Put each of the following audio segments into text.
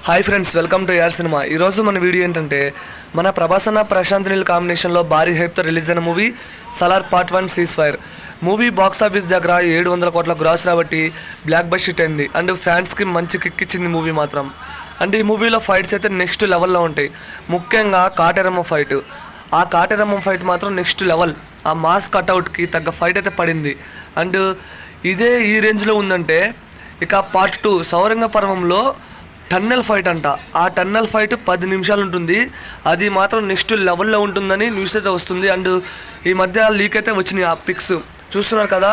Hi friends, welcome to యార్ cinema. ఈరోజు మన వీడియో ఏంటంటే మన ప్రభాస్ అన్న ప్రశాంత్ నీల్ కాంబినేషన్లో భారీ హైప్తో రిలీజ్ అయిన movie Salaar part 1 cease fire. Movie box office దగ్గర 700 కోట్ల గ్రాస్ రాబట్టి బ్లాక్ బస్టర్ అయింది అండ్ ఫ్యాన్స్కి మంచి కిక్ ఇచ్చింది మూవీ మాత్రం. అండ్ ఈ మూవీలో ఫైట్స్ అయితే నెక్స్ట్ లెవెల్లో ఉంటాయి. ముఖ్యంగా కాటేరమ్మ ఫైట్, ఆ కాటేరమ్మ ఫైట్ మాత్రం నెక్స్ట్ లెవెల్. ఆ మాస్ కట్అవుట్కి తగ్గ ఫైట్ అయితే పడింది. అండ్ ఇదే ఈ రేంజ్లో ఉందంటే ఇక పార్ట్ 2 సౌరంగ పర్వంలో టన్నెల్ ఫైట్ అంట. ఆ టన్నెల్ ఫైట్ 10 నిమిషాలు ఉంటుంది. అది మాత్రం నెక్స్ట్ లెవెల్లో ఉంటుందని న్యూస్ అయితే వస్తుంది. అండ్ ఈ మధ్య లీక్ అయితే వచ్చినాయి ఆ పిక్స్ చూస్తున్నారు కదా.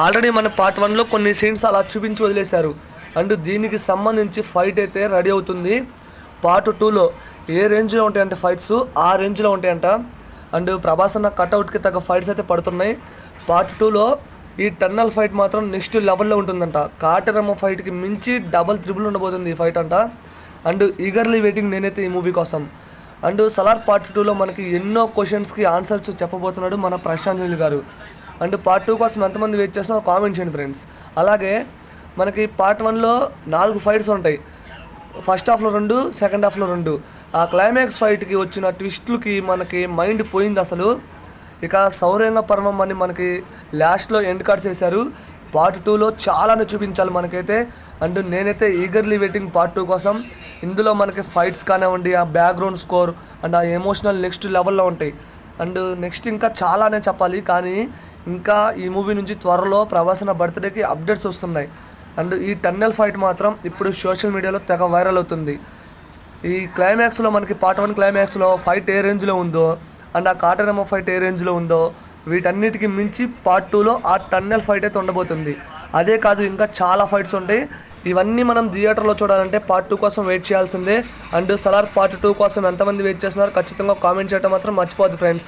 ఆల్రెడీ మన పార్ట్ 1లో కొన్ని సీన్స్ అలా చూపించి వదిలేశారు. అండ్ దీనికి సంబంధించి ఫైట్ అయితే రెడీ అవుతుంది. పార్ట్ 2లో ఏ రేంజ్లో ఉంటాయంటే ఫైట్స్ ఆ రేంజ్లో ఉంటాయంట. అండ్ ప్రభాస్ అన్న కట్అవుట్కి తగ్గ ఫైట్స్ అయితే పడుతున్నాయి. పార్ట్ 2లో ఈ టన్నల్ ఫైట్ మాత్రం నెక్స్ట్ లెవెల్లో ఉంటుందంట. కాటేరమ్మ ఫైట్కి మించి డబల్ త్రిబుల్ ఉండబోతుంది ఈ ఫైట్ అంట. అండ్ ఈగర్లీ వెయిటింగ్ నేనైతే ఈ మూవీ కోసం. అండ్ సలార్ పార్ట్ 2లో మనకి ఎన్నో క్వశ్చన్స్కి ఆన్సర్స్ చెప్పబోతున్నాడు మన ప్రశాంత్ నీల్ గారు. అండ్ పార్ట్ 2 కోసం ఎంతమంది వెయిట్ చేస్తున్నారో కామెంట్ చేయండి ఫ్రెండ్స్. అలాగే మనకి పార్ట్ 1లో 4 ఫైట్స్ ఉంటాయి. ఫస్ట్ హాఫ్లో 2, సెకండ్ హాఫ్లో 2. ఆ క్లైమాక్స్ ఫైట్కి వచ్చిన ట్విస్టులకి మనకి మైండ్ పోయింది అసలు. ఇక సౌరంగ పర్వం అని మనకి లాస్ట్లో ఎండ్ కార్డ్స్ చేశారు. పార్ట్ 2లో చాలానే చూపించాలి మనకైతే. అండ్ నేనైతే ఈగర్లీ వెయిటింగ్ పార్ట్ 2 కోసం. ఇందులో మనకి ఫైట్స్ కానివ్వండి, ఆ బ్యాక్గ్రౌండ్ స్కోర్ అండ్ ఆ ఎమోషనల్ నెక్స్ట్ లెవెల్లో ఉంటాయి. అండ్ నెక్స్ట్ ఇంకా చాలానే చెప్పాలి, కానీ ఇంకా ఈ మూవీ నుంచి త్వరలో ప్రభాస్ అన్న బర్త్డేకి అప్డేట్స్ వస్తున్నాయి. అండ్ ఈ టన్నెల్ ఫైట్ మాత్రం ఇప్పుడు సోషల్ మీడియాలో తెగ వైరల్ అవుతుంది. ఈ క్లైమాక్స్లో మనకి పార్ట్ 1 క్లైమాక్స్లో ఫైట్ ఏ రేంజ్లో ఉందో అండ్ ఆ కాటేరమ్మ ఫైట్ ఏ రేంజ్లో ఉందో వీటన్నిటికి మించి పార్ట్ 2లో ఆ టన్నెల్ ఫైట్ అయితే ఉండబోతుంది. అదే కాదు, ఇంకా చాలా ఫైట్స్ ఉంటాయి. ఇవన్నీ మనం థియేటర్లో చూడాలంటే పార్ట్ 2 కోసం వెయిట్ చేయాల్సిందే. అండ్ సలార్ పార్ట్ 2 కోసం ఎంతమంది వెయిట్ చేస్తున్నారు ఖచ్చితంగా కామెంట్ చేయడం మాత్రం మర్చిపోద్దు ఫ్రెండ్స్.